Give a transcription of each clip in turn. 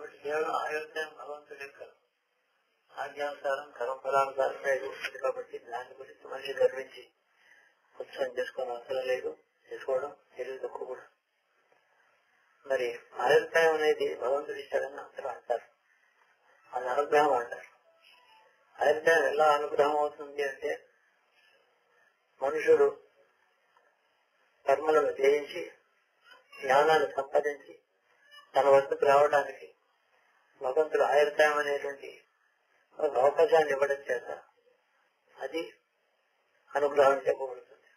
కాబట్టి కేవలం ఆయుర్దాయం భగవంతుడి యొక్క ఆజ్ఞానుసారం కర్మఫలానుసారమే ఉంటుంది కాబట్టి దాని గురించి మళ్ళీ గర్వించి ఉత్సవం చేసుకోవడం అవసరం లేదు, చేసుకోవడం తెలివి తక్కువ కూడా. మరి ఆయుర్దాయం అనేది భగవంతుడి ఇచ్చాడని అందరూ అంటారు, అది అనుగ్రహం అంటారు. ఆయుర్దాయం ఎలా అనుగ్రహం అవుతుంది అంటే మనుషుడు కర్మలను జయించి జ్ఞానాన్ని సంపాదించి తన వద్దకు రావడానికి భగవంతుడు ఆయుర్దాయం అనేటువంటి ఒక అవకాశాన్ని ఇవ్వడం చేత అది అనుగ్రహం చెప్పబడుతుంది.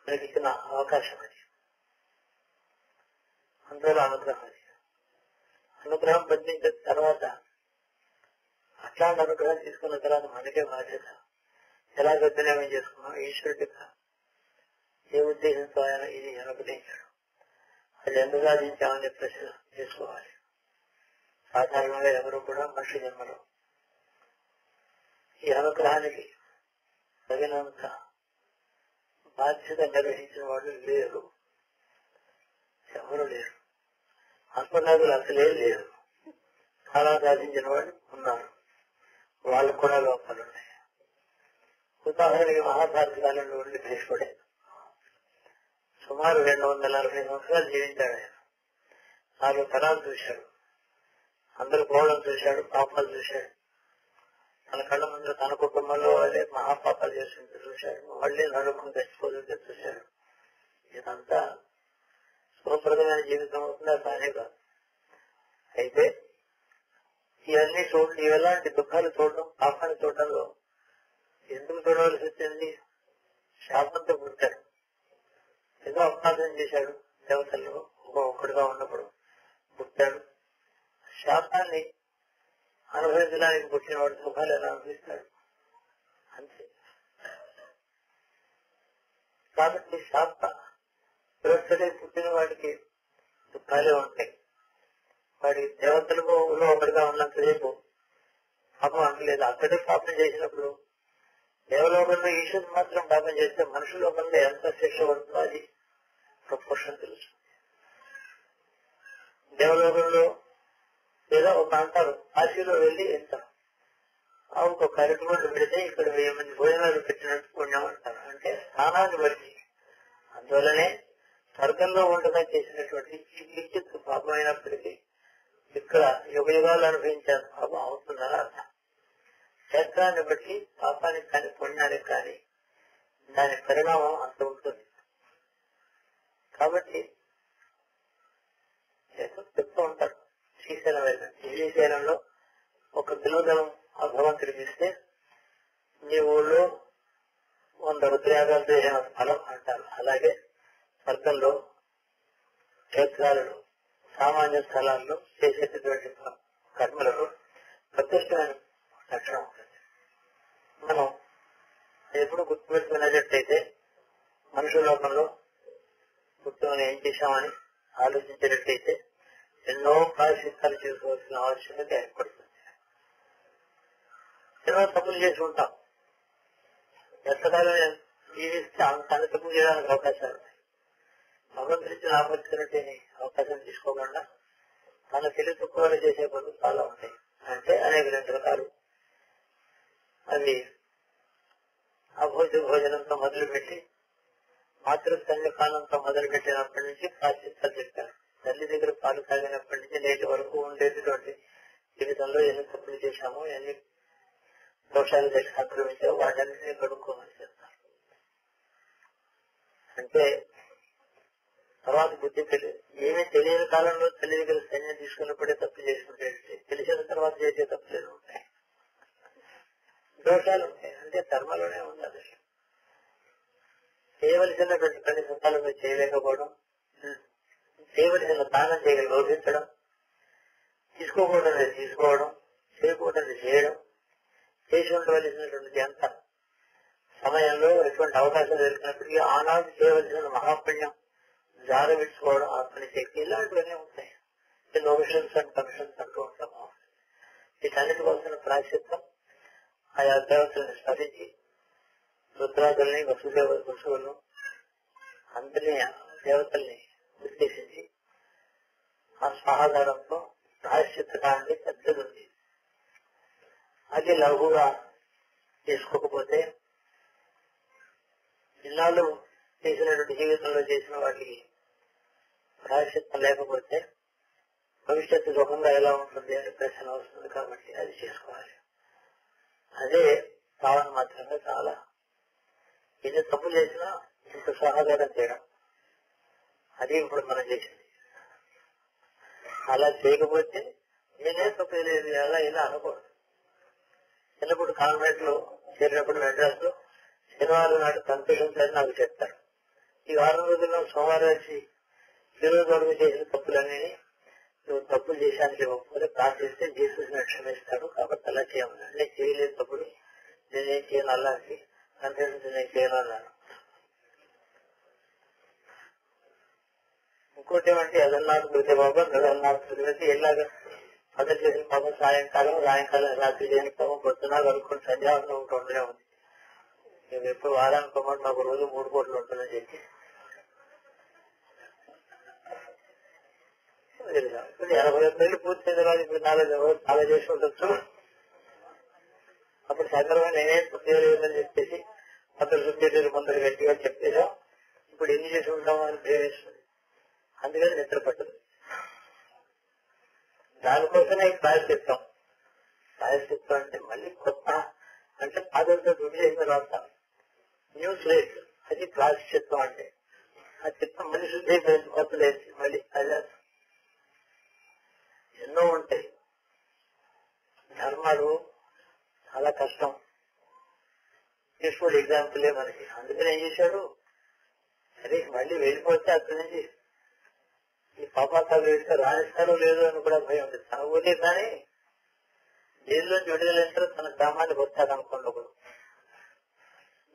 మనకి ఇచ్చిన అవకాశం అది, అందువల్ల అనుగ్రహం అది. అనుగ్రహం పొందించిన తర్వాత అట్లాంటి అనుగ్రహం తీసుకున్న తర్వాత మనకే బాధ్యత. ఎలా సద్వినియోగం చేసుకున్నాం, ఈశ్వరుడి ఏ ఉద్దేశంతో ఆయన ఇది అనుగ్రహించాడు, అది ఎందుకు సాధించామని ప్రశ్న చేసుకోవాలి. సాధారణంగా ఎవరు కూడా మనిషి జన్మలో ఈ అనుగ్రహానికి తగినంత బాధ్యత నిర్వహించిన వాళ్ళు లేరు, ఎవరు లేరు. ఆత్మనాథులు అసలే లేరు. చాలా సాధించిన వాళ్ళు ఉన్నారు, వాళ్ళకు కూడా లోపాలు ఉన్నాయి. ఉదాహరణకి మహాభారత కాలంలో ఉండి భీష్ముడే సుమారు 240 సంవత్సరాలు జీవించాడు. ఆయన 4 తరాలు చూశాడు, అందరూ గోళం చూశాడు, పాపాలు చూశాడు. తన కళ్ళ ముందు తన కుటుంబంలో వాళ్ళే మహాపాపాలు చేస్తుంటే చూశాడు, వాళ్ళే నడుపుకుని తెచ్చిపోతుంటే చూశాడు. ఇదంతా సుఖప్రదమైన జీవితం అవుతుందా? బానే కాదు. అయితే ఇవన్నీ ఇవలాంటి దుఃఖాలు చూడడం, పాపాన్ని చూడడంలో ఎందుకు చూడవలసి వచ్చింది? శాపంతో పుట్టాడు, ఏదో అపరాధం చేశాడు, దేవతల్లో ఒక్కడుగా ఉన్నప్పుడు పుట్టాడు. శాపాన్ని అనుభవించడానికి పుట్టిన వాడు సుఖాలు ఎలా అనుభవిస్తాడు? అంతే. కాబట్టి శాప వ్యవస్థలే పుట్టిన వాడికి దుఃఖాలే ఉంటాయి. వాడి దేవతలకు ఒకటిగా ఉన్నంతసేపు పాపం అంటలేదు. అక్కడే పాపం చేసినప్పుడు దేవలోకంలో ఈశ్వరుడు మాత్రం పాపం చేస్తే మనుషు లోకంలో ఎంత శిక్ష పడుతుందో అది ప్రపోర్షన్ తెలుసు. దేవలోకంలో ఏదో ఒక అంటారు, కాశీలో వెళ్లి ఎంత ఒక కార్యక్రమం పెడితే ఇక్కడ 1000 మంది భోజనాలు పెట్టినట్టు పుణ్యం అంటారు. అంటే స్థానాన్ని బట్టి. అందువల్లనే స్వర్గంలో ఉండగా చేసినటువంటి కించిత్ పాపం అయినప్పటికీ ఇక్కడ యుగ యుగాలు అనుభవించారు పాపం అవుతుందని అర్థం. క్షేత్రాన్ని బట్టి పాపానికి కానీ పుణ్యానికి కానీ దాని పరిణామం అంత ఉంటుంది. కాబట్టి చెప్తూ ఉంటారు, శ్రీశైలం వెళ్ళండి, శ్రీశైలంలో ఒక బిల్వదళం ఆ భగవంతుడికి ఇస్తే నీ ఊళ్ళో 100 రుద్రయాగాలు చేసిన ఫలం అంటారు. అలాగే స్వర్గంలో క్షేత్రాలలో సామాన్య స్థలాల్లో చేసేటటువంటి కర్మలలో ప్రతిష్టమైన లక్షణం ఉంటుంది. మనం ఎప్పుడు గుర్తుపెట్టుకునేటట్టయితే మనుషుల లోకంలో పుట్టుకొని ఏం చేశామని ఆలోచించేటట్టయితే ఎన్నో ప్రాయశ్చిత్తాలు చేసుకోవాల్సిన ఆవశ్యకత ఏర్పడుతుంది. ఎన్నో తప్పులు చేసి ఉంటాం. ఎంతకాలం జీవిస్తే అంత తప్పులు చేయడానికి అవకాశాలు ఉన్నాయి. భగవంతుడిచ్చిన ఆపత్తున్నట్టు అవకాశం తీసుకోకుండా తన తెలివి తక్కువ చేసే పనులు చాలా ఉంటాయి. అంటే అనేక రకాలు. అవి భోజనంతో మొదలుపెట్టి మాతృస్తన్యపానంతో మొదలుపెట్టినప్పటి నుంచి ప్రాశ్చిత్తాలు చెప్పారు. తల్లి దగ్గర పాలు తాగినప్పటి నుంచి నేటి వరకు ఉండేటటువంటి జీవితంలో ఎన్ని తప్పులు చేశామో, ఎన్ని దోషాలు చేసి ఆక్రమించామో వాటన్నింటినీ కడుక్కోమని చెప్తారు. అంటే తర్వాత బుద్ధి తెలియదు. ఏమీ తెలియని కాలంలో తల్లి దగ్గర సైన్యం తీసుకున్నప్పుడే తప్పు చేసుకుంటే తెలిసిన తర్వాత చేసే తప్పులు ఉంటాయి, దోషాలు ఉంటాయి. అంటే ధర్మంలోనే ఉండాలి. చేయవలసినటువంటి పని సకాలంలో చేయలేకపోవడం, చేయవలసిన దానం చేయగలి గౌరవించడం, తీసుకోకూడదు తీసుకోవడం, చేయకూడదు చేయడం, చేసి ఉండవలసినటువంటి ఎంత సమయంలో ఎటువంటి అవకాశం దొరికినప్పటికీ ఆనాడు చేయవలసిన మహాపుణ్యం జారవిడ్చుకోవడం, ఆ పని శక్తి ఇలాంటివన్నీ ఉంటాయి. నోమిషన్స్ అండ్ కమిషన్స్ అంటూ ఉంటాము. వీటన్నిటి కోసం ప్రాశ్చిత్తం ఆయా దేవతలను స్మరించి రుద్రాదుల్ని వసువులను అందరినీ దేవతల్ని ఉద్దేశించి ఆ సహాధారంతో ప్రాయశ్చిత్త కాండి పెద్దది ఉంది. అది లఘుగా చేసుకోకపోతే ఇన్నాళ్ళు చేసినటువంటి జీవితంలో చేసిన వాటికి ప్రాయశ్చిత్తం లేకపోతే భవిష్యత్తు సుఖంగా ఎలా ఉంటుంది అనే ప్రశ్న వస్తుంది. కాబట్టి అది చేసుకోవాలి. అదే భావన మాత్రమే చాలా. ఎన్ని తప్పు చేసినా ఇంత సహకారం చేయడం, అది ఇప్పుడు మనం చేసింది. అలా చేయకపోతే నేనే తప్పు లేదు అలా ఇలా అనకూడదు. చిన్నప్పుడు కాన్వెంట్ లో చేరినప్పుడు మెడ్రాస్ లో శనివారం నాడు కన్ఫ్యూషన్ నాకు చెప్తారు. ఈ వారం రోజుల్లో సోమవారం వచ్చి ఈ రోజు వరకు చేసిన తప్పులన్నీ నువ్వు తప్పులు చేశానికి ఒప్పుకొని ప్రార్థిస్తే జీసస్ క్షమిస్తాడు. కాబట్టి అలా చేయమన్నాడు. నేను చేయలేదు తప్పుడు, నేనేం చేయను అలాంటి కన్ఫ్యూషన్ నేను చేయను అన్నాను. ఇంకోటి ఏమంటే అదన్నారు ప్రతి బాబా అదన్నారు ప్రతి ఎలాగా పదవి చేసిన పాపం సాయంకాలం రాత్రి చేయని పాపం పొద్దున కనుక్కొని సంధ్యావనం ఉంటుండే ఉంది. మేము ఎప్పుడు వారానికి పోమంటే మాకు రోజు 3 కోట్లు ఉంటుందని చెప్పి ఇప్పుడు 80 ఏళ్ళు పూర్తి తర్వాత ఇప్పుడు చాలా చేసి ఉండొచ్చు. అప్పుడు సగర్వంగా నేనే తప్పలేదని చెప్పేసి అతను సుఖేశ్వరి కొందరు గట్టిగా చెప్పేసాం. ఇప్పుడు ఎన్ని చేసి ఉంటామో అని ప్రేమిస్తుంది. అందుకని నిద్ర పట్టదు. దానికోసమే ప్రాయశ్చిత్తం. ప్రాయశ్చిత్తం అంటే మళ్ళీ కొత్త అంటే పాదలతో దుడ్డు చేసిన తర్వాత న్యూ స్లేట్, అది ప్రాయశ్చిత్తం. అంటే ఆ చిత్తం మళ్ళీ శుద్ధి అయిపోయింది, కొత్త లేదు మళ్ళీ. అది ఎన్నో ఉంటాయి ధర్మాలు, చాలా కష్టం. పీస్ఫుల్ ఎగ్జాంపులే మనకి. అందుకని ఏం చేశాడు, సరే మళ్ళీ వెళ్ళిపోతే అక్కడి నుంచి ఈ పాపాలు వేస్తే రాణిస్తారో లేదో అని కూడా భయం ఉంది. తన ఊరే కానీ జైల్లోంచి విడుదలైన తర్వాత తన గ్రామానికి వస్తారనుకోండి. ఒకడు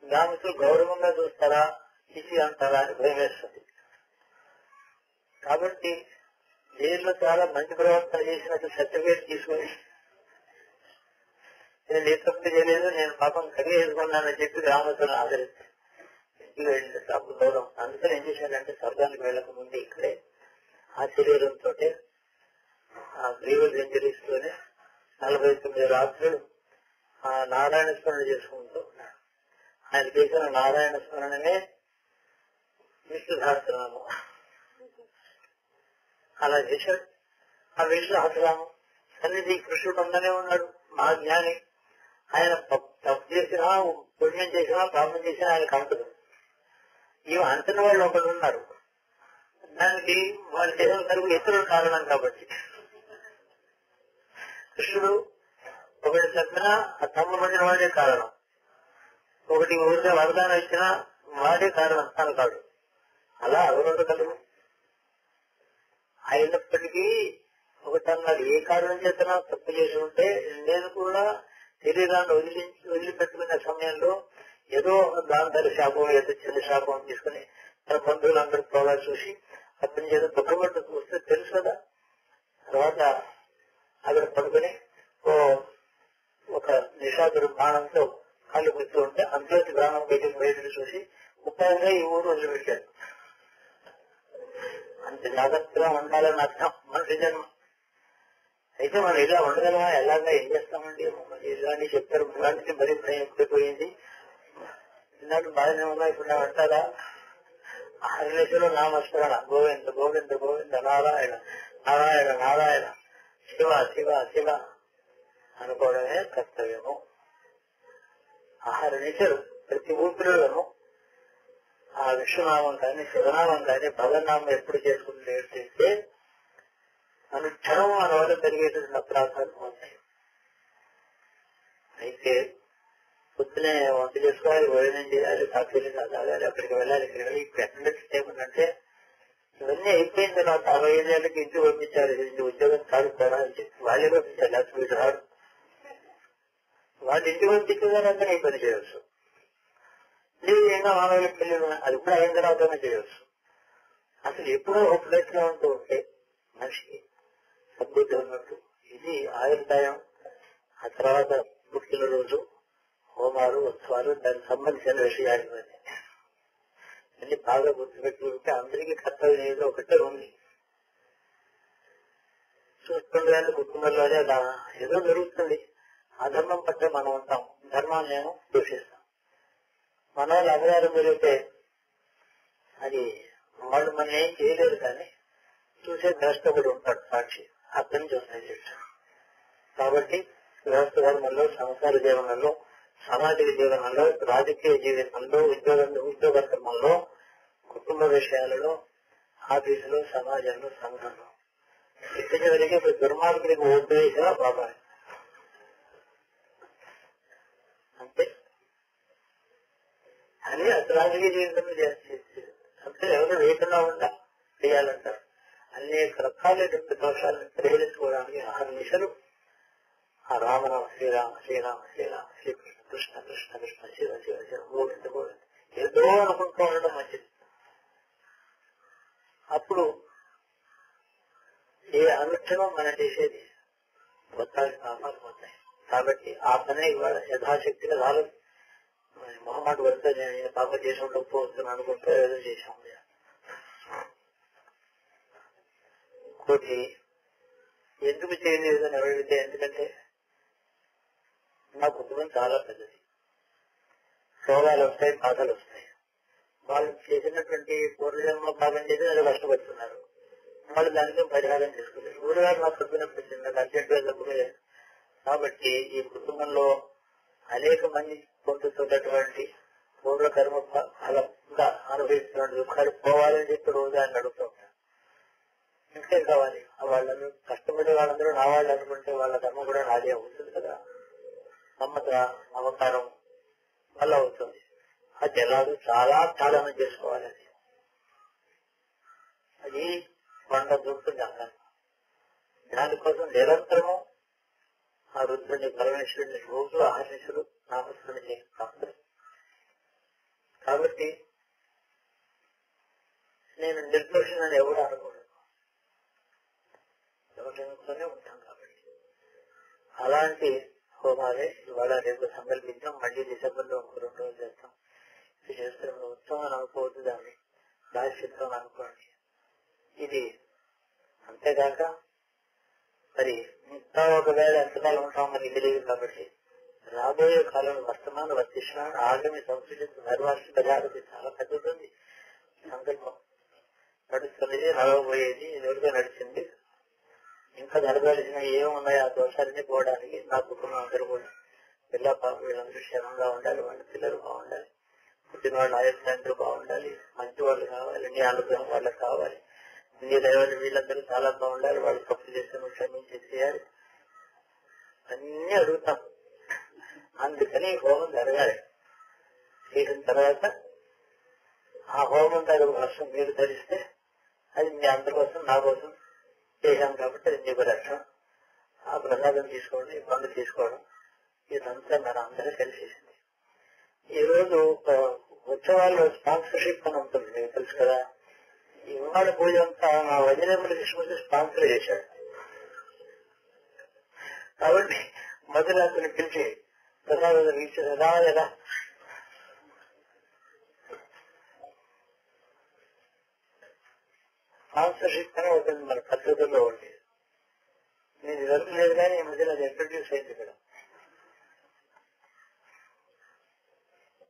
గ్రామస్తులు గౌరవంగా చూస్తారా, ఇసి అంటారా అని భయం వేస్తుంది. కాబట్టి జైల్లో చాలా మంచి ప్రవర్తన చేసినట్టు సర్టిఫికేట్ తీసుకుని నేను ఏ తప్పు చేయలేదు, నేను పాపం కడిగేసుకున్నానని చెప్పి గ్రామస్తులను ఆదరిస్తాను. ఇంటికి వెళ్ళిన తప్పు గౌరవం. అందుకని ఏం చేశాడంటే స్వర్గానికి వెళ్ళక ముందు ఇక్కడే ఆ శరీరంతో ఆ గ్రీవల్ ఇంజరీస్ తోనే 49 రాత్రులు ఆ నారాయణ స్మరణ చేసుకుంటూ ఉన్నాడు. ఆయన చేసిన నారాయణ స్మరణమే విష్ణు సహస్రనామం. అలా చేశాడు. ఆ విష్ణు సహస్రనామం సన్నిధి కృష్ణుడు అందనే ఉన్నాడు, మా జ్ఞాని. ఆయన తప్పు చేసినా, పుణ్యం చేసినా, పాపం చేసినా ఆయనకు అంటదు. ఇవి అంటున్న వాళ్ళు ఒకరు ఉన్నారు. దానికి వాళ్ళ దేశం తరపు ఇతరుల కారణం. కాబట్టి కృష్ణుడు ఒకటి చెప్పినా ఆ తమ్ము పడిన వాడే కారణం, ఒకటి ఊరికే వరదానం ఇచ్చినా వాడే కారణం, తను కాదు. అలా ఎవరు కలుగు. అయినప్పటికీ ఒకటన్నాడు, ఏ కారణం చేతనా తప్పు చేసి ఉంటే నేను కూడా శరీరాన్ని వదిలిపెట్టుకునే సమయంలో ఏదో దాని శాపం, ఏదో చిన్న శాపం తీసుకుని తన బంధువులందరూ పోగా చూసి అతని చేత దుఃఖపడ్డ చూస్తే తెలుసు కదా. తర్వాత అక్కడ పడుకుని ఒక నిషాదుడు బాణంతో కాళ్ళు గుర్తు ఉంటే అంతలోకి బాణం బయటకు చూసి ఉపాయంగా ఈ ఊరు వదిలిపెట్టాడు. అంత జాగ్రత్తగా ఉండాలని అర్థం మనిషి జన్మ. అయితే మనం ఇలా ఉండగలమా, ఎలాగా ఏం చేస్తామండి, ఇలాంటి చెప్పారు. ఇలాంటి మరీ భయం ఎక్కిపోయింది. ఇలాంటి బాగానే ఉన్నా ఇప్పుడు అంటారా, హరిలేశ్వరు నామస్మరణ, గోవింద గోవింద గోవింద నారాయణ నారాయణ నారాయణ శివ శివ శివ అనుకోవడమే కర్తవ్యము. హరిలేశ్వరు ప్రతి ఊపిరిలోనూ ఆ విష్ణునామం కానీ శివనామం కానీ భగవన్నామం ఎప్పుడు చేసుకుంటే అనుక్షణం మన వల్ల పెరిగేటువంటి అపరాధాలు ఉంటాయి. అయితే పొద్దునే వంట చేసుకోవాలి, భోజనం చేయాలి, కాఫీలు తాగాలి, అక్కడికి వెళ్ళాలి, ఇక్కడ వెళ్ళాలి. ఇప్పుడు అటెండెన్స్ ఏమన్నంటే ఇవన్నీ అయిపోయిన తర్వాత 65 ఏళ్ళకి ఇంటికి పంపించారు. ఇంటి ఉద్యోగం కాదు కదా అని చెప్పి వాళ్ళే పంపించారు. లేకపోతే వీళ్ళు రాడు. వాళ్ళు ఇంటికి పంపించేదానంతా నీ పని చేయవచ్చు. లేదు ఏమో మానవులకి పెళ్లి అది కూడా అయిన తర్వాతనే చేయవచ్చు. అసలు ఎప్పుడో ఒక ప్లేస్ లో ఉంటూ ఉంటే మనిషికి సద్బుద్ధి ఉన్నట్టు. ఇది ఆయుర్దాయం. ఆ తర్వాత పుట్టినరోజు, హోమాలు, ఉత్సవాలు, దానికి సంబంధించిన విషయాలు అన్ని బాగా గుర్తుపెట్టుకుంటే అందరికీ కర్తవ్యం ఏదో ఒకటే ఉంది. సో వేల కుటుంబంలోనే ఏదో జరుగుతుంది. అధర్మం పట్ల మనం ఉంటాం, ధర్మాన్ని ఏమో దూషిస్తాం. మన వాళ్ళు అపరాధం జరిగితే అది వాళ్ళు మనం ఏం చేయలేరు, కానీ చూసే ద్రష్టకుడు ఉంటాడు, సాక్షి, అతను చూస్తాయి చెప్తాడు. కాబట్టి గృహస్థ ధర్మంలో, సంసార జీవనంలో, సామాజిక జీవనంలో, రాజకీయ జీవితంలో, ఉద్యోగ ధర్మంలో, కుటుంబ విషయాలలో, ఆఫీసులో, సమాజంలో, సంఘంలో ఇప్పటివరకు ఇప్పుడు దుర్మార్గుడికి ఓటు వేసినా బాబా అంతే. అని అసలు రాజకీయ జీవితంలో చేస్తే అంటే ఎవరు వేయకుండా ఉండా చేయాలంటారు. అనేక రకాలైన దోషాలను పరిహరించుకోవడానికి అహర్నిశలు ఆ రామరామ శ్రీరామ శ్రీరామ శ్రీరామ శ్రీకృష్ణ కృష్ణ కృష్ణ కృష్ణ శివ శివ శివ గోవింద గోవింద ఏదో అనుకుంటూ ఉండడం మంచిది. అప్పుడు ఏ అనుక్షణం మనం చేసేది మొత్తానికి పాపాలు పోతాయి. కాబట్టి ఆ పనే ఇవాళ యథాశక్తిగా రాలేదు. మొహమాట వస్తే నేను పాప చేసి ఉండకపోవచ్చు అనుకుంటే ఏదో చేసాము. ఇంకోటి ఎందుకు చేయలేదు అని ఎవరైతే, ఎందుకంటే నా కుటుంబం చాలా పెద్దది, రోగాలు వస్తాయి, బాధలు వస్తాయి. వాళ్ళు చేసినటువంటి పూర్వజన్మ పాపం చేసి అది కష్టపడుతున్నారు, వాళ్ళు దానికి పరిహారం చేసుకున్నారు. ఊరుగారు నాకు చెప్పినప్పుడు చిన్నది అర్జెంటుగా తప్పులేదు. కాబట్టి ఈ కుటుంబంలో అనేక మంది పొందుతున్నటువంటి పూర్వకర్మ ఫలంగా అనుభవిస్తున్న దుఃఖాలు పోవాలని చెప్పి రోజు ఆయన అడుగుతూ ఉంటారు. ఇంకేం కావాలి? వాళ్ళందరూ కష్టపడే వాళ్ళందరూ నా వాళ్ళు అనుకుంటే వాళ్ళ ధర్మం కూడా నాదే అవుతుంది కదా. నమ్మక నమ్మకారం వల్ల అవుతుంది. అది ఎలాగో చాలా త్యాగం చేసుకోవాలని, అది కొండ దూకుతుంది అన్నారు. దానికోసం నిరంతరము ఆ రుద్రుని పరమేశ్వరుని రోజు ఆశిషులు నామస్మరణ చేస్తాను. కాబట్టి నేను నిర్దోషిని ఎవరు అనుకోను, దోషంతోనే ఉంటాం. కాబట్టి అలాంటి హోమాలే ఇవాళ రేపు సంకల్పించాం. మళ్ళీ డిసెంబర్లో ఒక 2 రోజులు చేస్తాం. ఇది చేస్తున్న ఉత్సవం అనుకోవద్దు, దాన్ని రాజశిత్వం అనుకోండి. ఇది అంతేకాక మరి ఇంకా ఒకవేళ ఎంతకాలం ఉంటాం మనకి తెలియదు. కాబట్టి రాబోయే కాలంలో వర్తమాన వర్తిష్టాన్ని ఆగమి సంస్కృతి నిర్వాసి ప్రజాపతి చాలా పెద్దది. సంకల్పం నడుస్తున్నది, నడవబోయేది, ఎదురుగా నడిచింది. ఇంకా జరగాల్సిన ఏమున్నాయి ఆ దోషాలని పోవడానికి నా కుటుంబం అందరూ కూడా పిల్ల పాప వీళ్ళందరూ క్షేమంగా ఉండాలి, వాళ్ళ పిల్లలు బాగుండాలి, పుట్టిన వాళ్ళ ఆయుర్దాంతులు బాగుండాలి, మంచి వాళ్ళు కావాలి, నీ అనుగ్రహం వాళ్ళకి కావాలి, నీ దైవాలు వీళ్ళందరూ చాలా బాగుండాలి, వాళ్ళు తప్పు చేస్తే క్షమించి చేయాలి, అన్ని అడుగుతాం. అందుకని హోమం జరగాలి. చేసిన తర్వాత ఆ హోమం దగ్గర వర్షం మీరు ధరిస్తే అది మీ అందరి కోసం, నా కోసం చేశాం కాబట్టి అది మీకు రక్షణ. ఆ ప్రసాదం తీసుకోవడం, పండు తీసుకోవడం, ఇదంతా మన అందరూ కలిసేసింది. ఈ రోజు ఉత్సవాల్లో స్పాన్సర్షిప్ అని ఉంటుంది, మీకు తెలుసు కదా. ఇవాళ పూజ అంతా మా వజనేపల్లి కృష్ణమూర్తి స్పాన్సర్ చేశాడు. కాబట్టి మొదలు అతను పిలిచి ప్రసాదం ఇచ్చారు రాలేదా. స్పాన్సర్షిప్ అని ఉంటుంది మన పద్ధతుల్లో ఉండేది. నేను జరగలేదు కానీ ఈ మధ్యలో అది ఇంట్రడ్యూస్ అయింది ఇక్కడ.